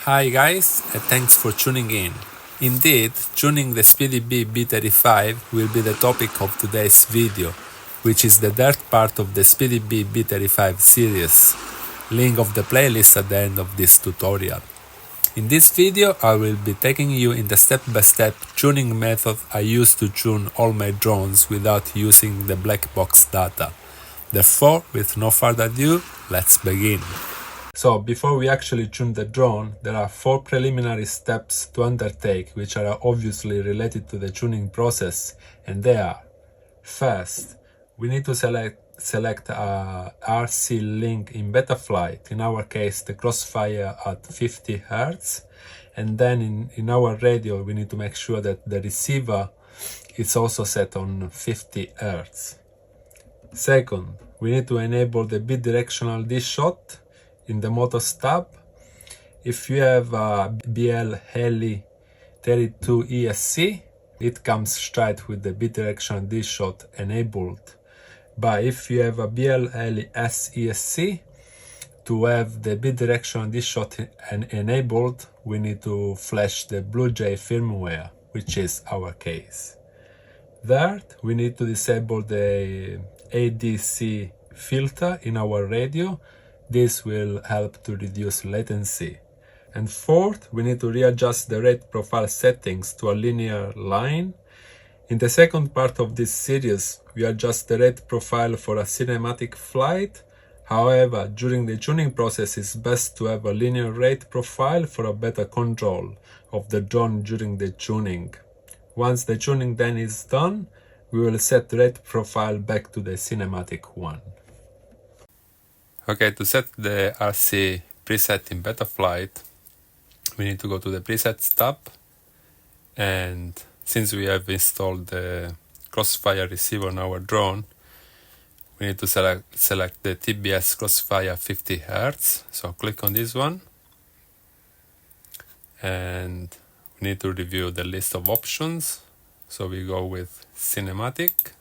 Hi guys, and thanks for tuning in. Indeed, tuning the SpeedyBee B35 will be the topic of today's video, which is the third part of the SpeedyBee B35 series. Link of the playlist at the end of this tutorial. In this video, I will be taking you in the step-by-step tuning method I use to tune all my drones without using the black box data. Therefore, with no further ado, let's begin. So before we actually tune the drone, there are 4 preliminary steps to undertake, which are obviously related to the tuning process, and they are: first, we need to select a RC link in Betaflight, in our case the crossfire at 50 Hz, and then in our radio we need to make sure that the receiver is also set on 50 Hz. Second, we need to enable the BiDirectional DSHOT in the Motors tab. If you have a BL Heli 32 ESC, it comes straight with the BiDirectional DSHOT enabled. But if you have a BL Heli S ESC, to have the BiDirectional DSHOT enabled, we need to flash the Bluejay firmware, which is our case. Third, we need to disable the ADC filter in our radio. This will help to reduce latency. And fourth, we need to readjust the rate profile settings to a linear line. In the second part of this series, we adjust the rate profile for a cinematic flight. However, during the tuning process, it's best to have a linear rate profile for a better control of the drone during the tuning. Once the tuning then is done, we will set the rate profile back to the cinematic one. Okay, to set the RC preset in Betaflight, we need to go to the presets tab, and since we have installed the crossfire receiver on our drone, we need to select the TBS crossfire 50 Hz. So click on this one, and we need to review the list of options. So we go with cinematic.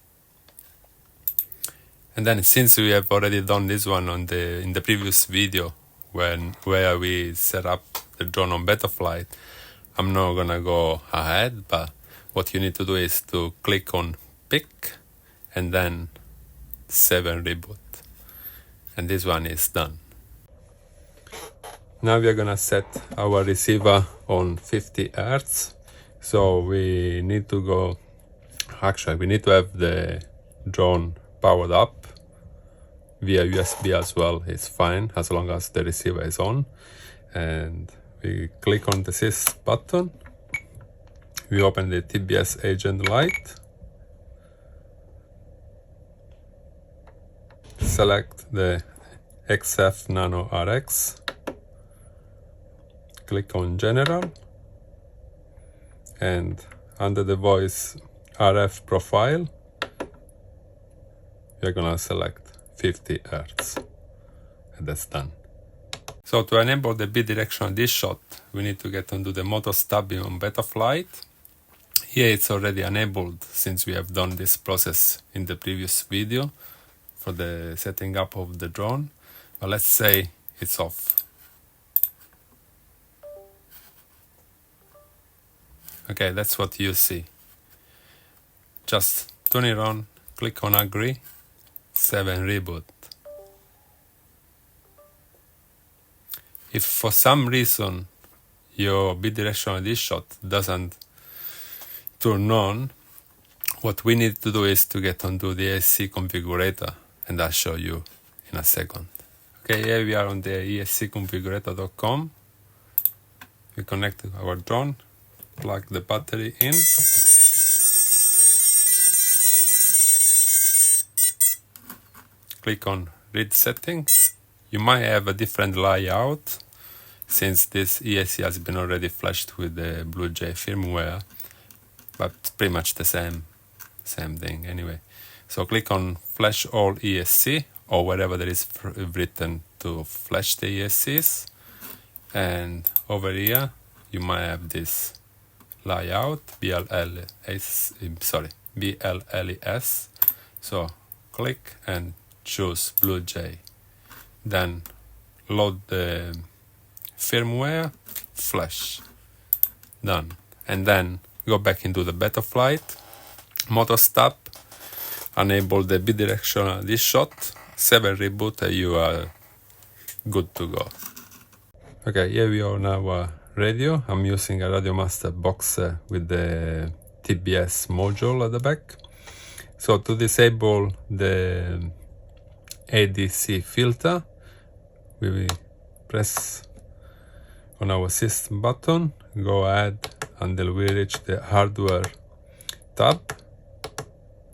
And then, since we have already done this one in the previous video where we set up the drone on Betaflight, I'm not gonna go ahead, but what you need to do is to click on pick and then save and reboot. And this one is done. Now we are gonna set our receiver on 50 Hz. So we need to have the drone powered up via USB as well. It's fine as long as the receiver is on. And we click on the sys button. We open the TBS agent light. Select the XF Nano RX. Click on General. And under the voice RF profile, we're gonna select 50 Hz, and that's done. So to enable the bidirectional DSHOT, we need to get onto the Motors tab on Betaflight. Here it's already enabled since we have done this process in the previous video for the setting up of the drone, but let's say it's off. Okay, that's what you see. Just turn it on, click on agree, save and reboot. If for some reason your bidirectional DSHOT doesn't turn on, what we need to do is to get onto the ESC configurator, and I'll show you in a second. Okay, here we are on the escconfigurator.com. We connect our drone, plug the battery in. Click on read settings. You might have a different layout since this ESC has been already flashed with the Bluejay firmware, but pretty much the same thing anyway. So click on flash all ESC or wherever there is written to flash the ESCs, and over here you might have this layout BLLES. So click and choose Bluejay, then load the firmware, flash. Done. And then go back into the Betaflight, motor stop, enable the BiDirectional DSHOT, save and reboot, and you are good to go. Okay, here we are on our radio. I'm using a Radio Master box with the TBS module at the back. So to disable the ADC filter, we will press on our system button, go ahead until we reach the hardware tab,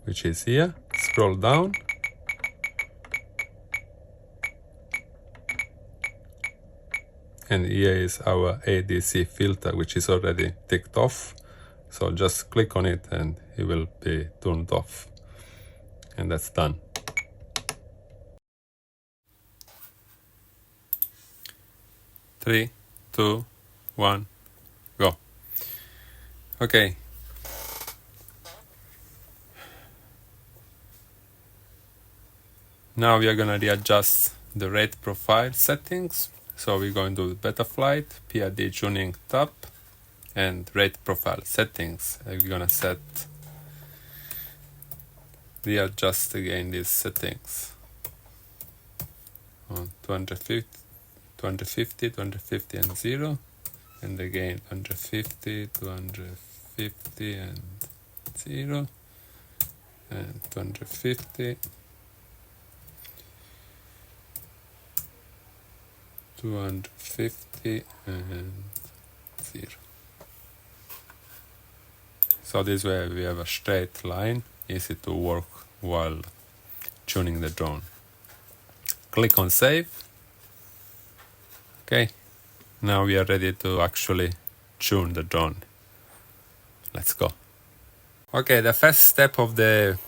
which is here. Scroll down, and here is our ADC filter, which is already ticked off. So just click on it and it will be turned off. And that's done. Three, two, one, go. Okay. Now we are gonna readjust the rate profile settings. So we're going to Betaflight, PID tuning tab, and rate profile settings. And we're gonna readjust again these settings on 250, 250 and 0, and again 250, 250 and 0, and 250, 250 and 0. So this way we have a straight line, easy to work while tuning the drone. Click on save. Okay, now we are ready to actually tune the drone. Let's go. Okay, the first step of the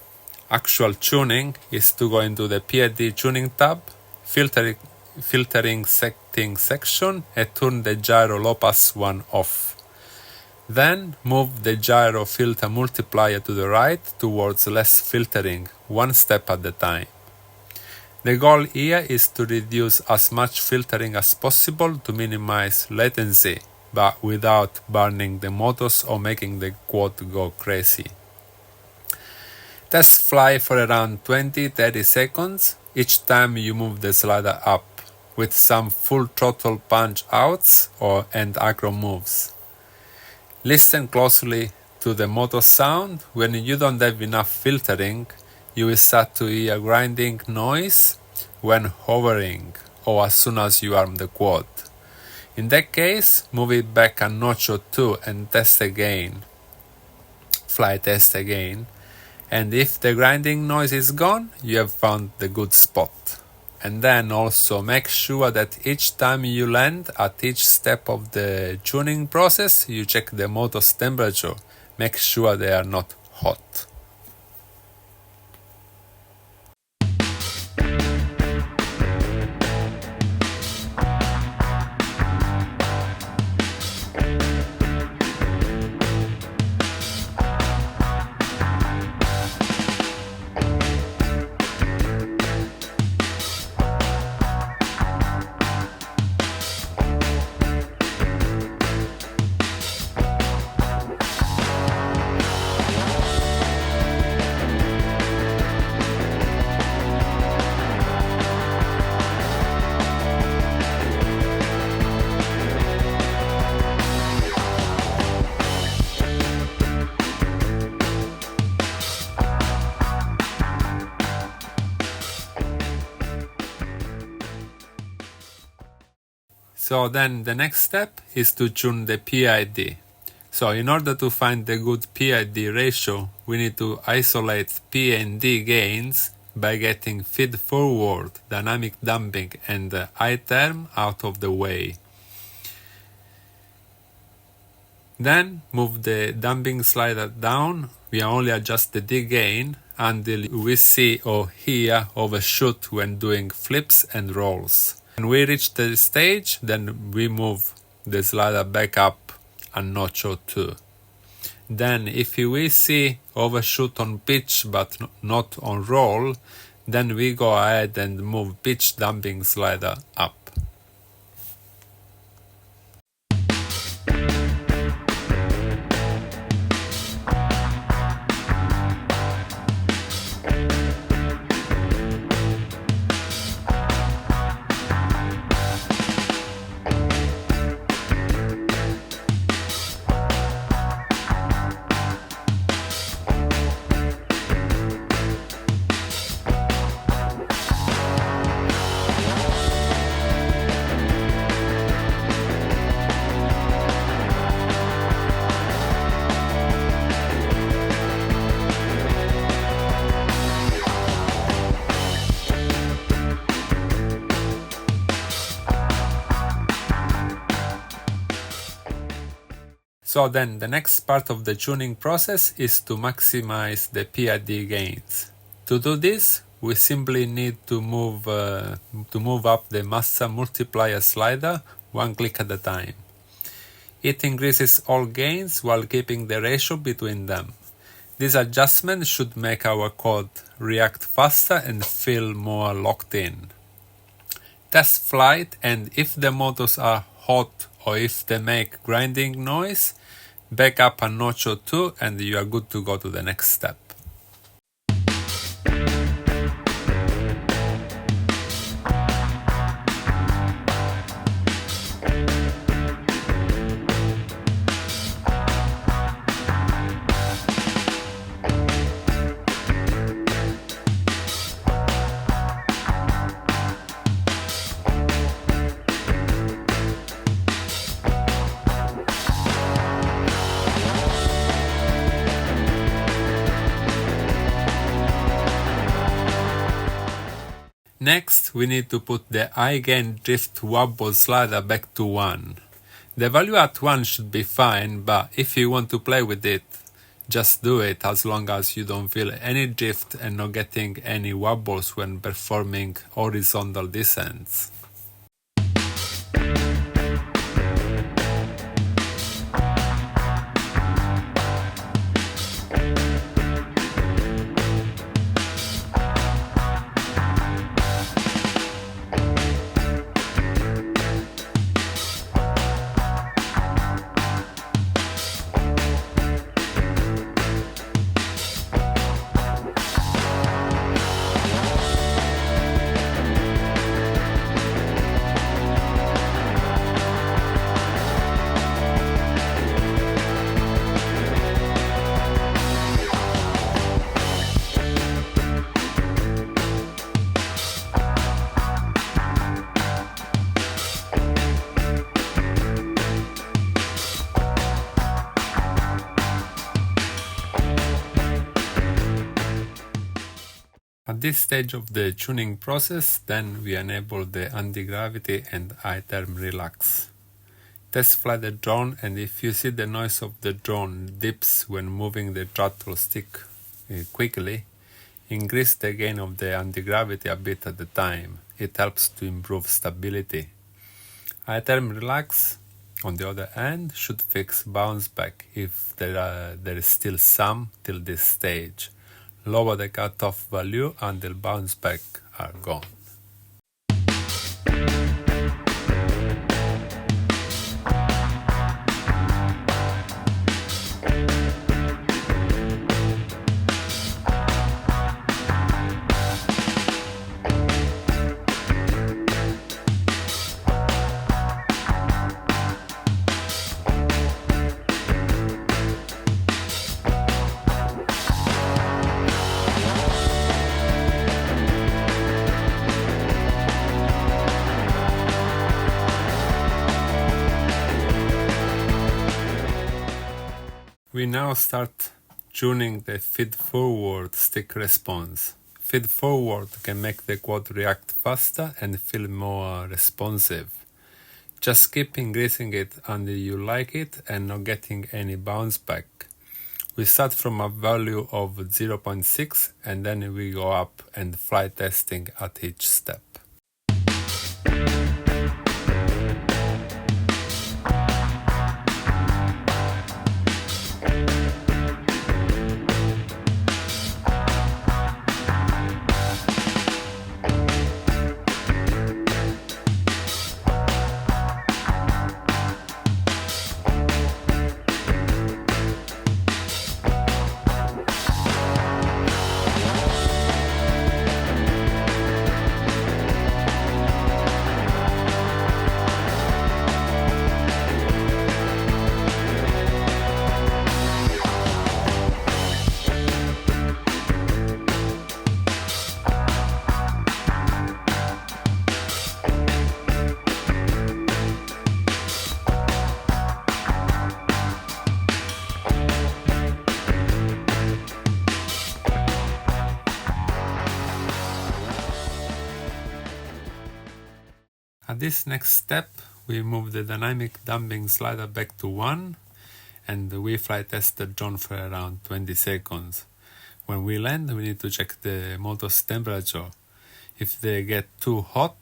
actual tuning is to go into the PID tuning tab, filtering settings section, and turn the gyro low pass one off. Then move the gyro filter multiplier to the right towards less filtering, one step at a time. The goal here is to reduce as much filtering as possible to minimize latency, but without burning the motors or making the quad go crazy. Test fly for around 20-30 seconds each time you move the slider up, with some full throttle punch outs and acro moves. Listen closely to the motor sound. When you don't have enough filtering, you will start to hear grinding noise when hovering or as soon as you arm the quad. In that case, move it back a notch or two and test again. Fly test again. And if the grinding noise is gone, you have found the good spot. And then also make sure that each time you land, at each step of the tuning process, you check the motor's temperature. Make sure they are not hot. So then the next step is to tune the PID. So in order to find the good PID ratio, we need to isolate P and D gains by getting feed forward, dynamic damping and I term out of the way. Then move the damping slider down. We only adjust the D gain until we see or hear overshoot when doing flips and rolls. When we reach the stage, then we move the slider back up a notch or two. Then if we see overshoot on pitch but not on roll, then we go ahead and move pitch damping slider up. So then the next part of the tuning process is to maximize the PID gains. To do this, we simply need to move up the massa multiplier slider one click at a time. It increases all gains while keeping the ratio between them. This adjustment should make our code react faster and feel more locked in. Test flight, and if the motors are hot or if they make grinding noise, back up a notch or two and you are good to go to the next step. Next, we need to put the high gain drift wobble slider back to 1. The value at 1 should be fine, but if you want to play with it, just do it as long as you don't feel any drift and not getting any wobbles when performing horizontal descents. At this stage of the tuning process, then we enable the anti-gravity and high-term relax. Test fly the drone, and if you see the noise of the drone dips when moving the throttle stick quickly, increase the gain of the anti-gravity a bit at a time. It helps to improve stability. High-term relax, on the other hand, should fix bounce back if there is still some till this stage. Lower the cutoff value until bounce back are gone. We now start tuning the feed-forward stick response. Feed-forward can make the quad react faster and feel more responsive. Just keep increasing it until you like it and not getting any bounce back. We start from a value of 0.6 and then we go up and fly testing at each step. At this next step, we move the dynamic damping slider back to 1 and we flight test the drone for around 20 seconds. When we land, we need to check the motor's temperature. If they get too hot,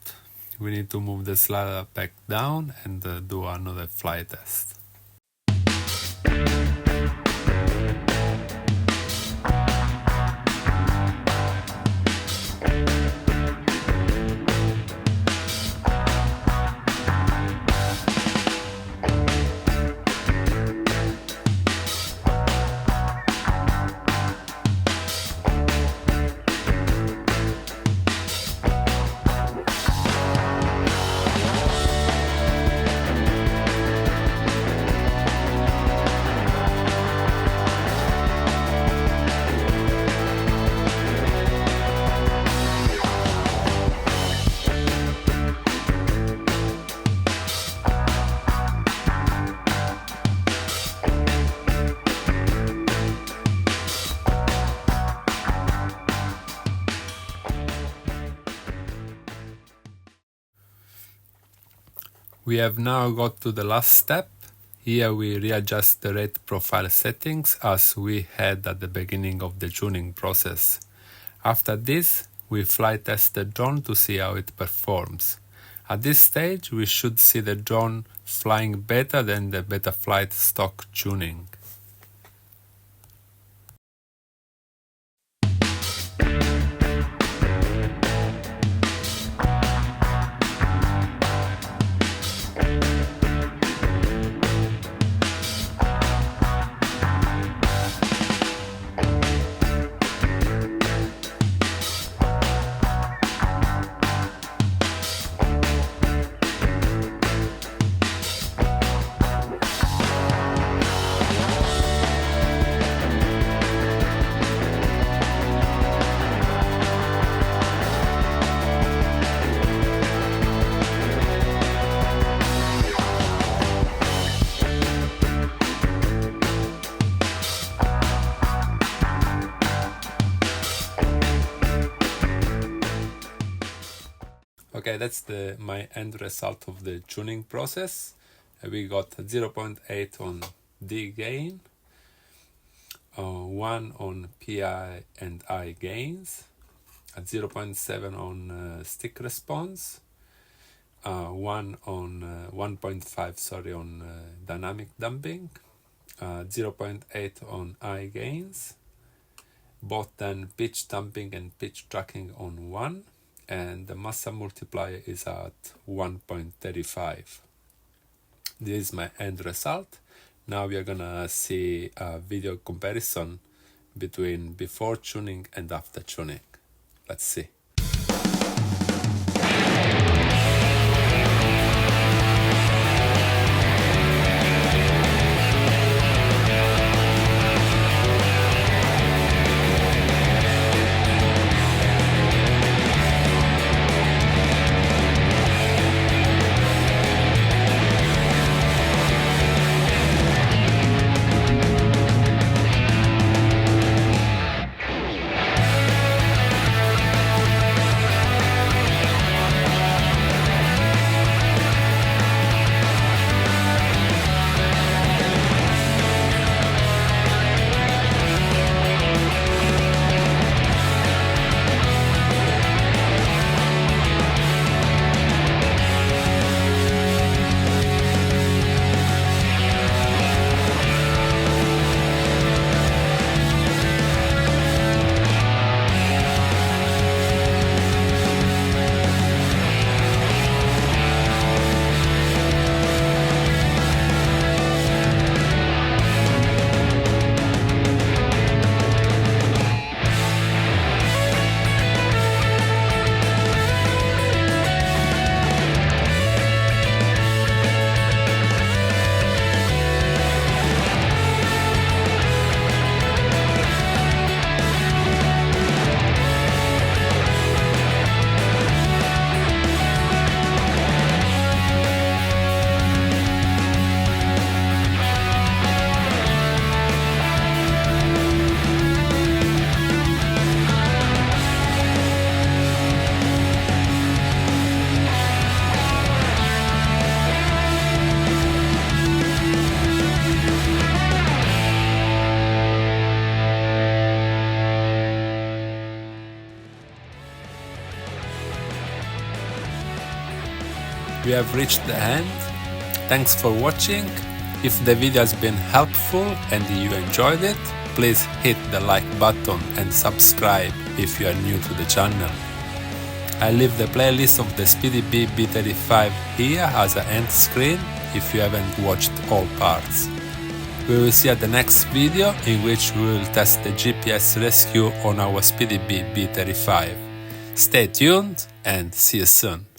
we need to move the slider back down and do another flight test. We have now got to the last step. Here we readjust the rate profile settings as we had at the beginning of the tuning process. After this, we flight test the drone to see how it performs. At this stage, we should see the drone flying better than the Betaflight stock tuning. Okay, that's my end result of the tuning process. We got 0.8 on D gain, 1 on PI and I gains, 0.7 on stick response, 1 on 1.5 on dynamic damping, 0.8 on I gains, both then pitch damping and pitch tracking on 1, and the massa multiplier is at 1.35. This is my end result. Now we are gonna see a video comparison between before tuning and after tuning. Let's see. we have reached the end. Thanks for watching. If the video has been helpful and you enjoyed it, please hit the like button and subscribe if you are new to the channel. I leave the playlist of the SpeedyBee B35 here as an end screen if you haven't watched all parts. We will see at the next video in which we will test the GPS rescue on our SpeedyBee B35. Stay tuned and see you soon.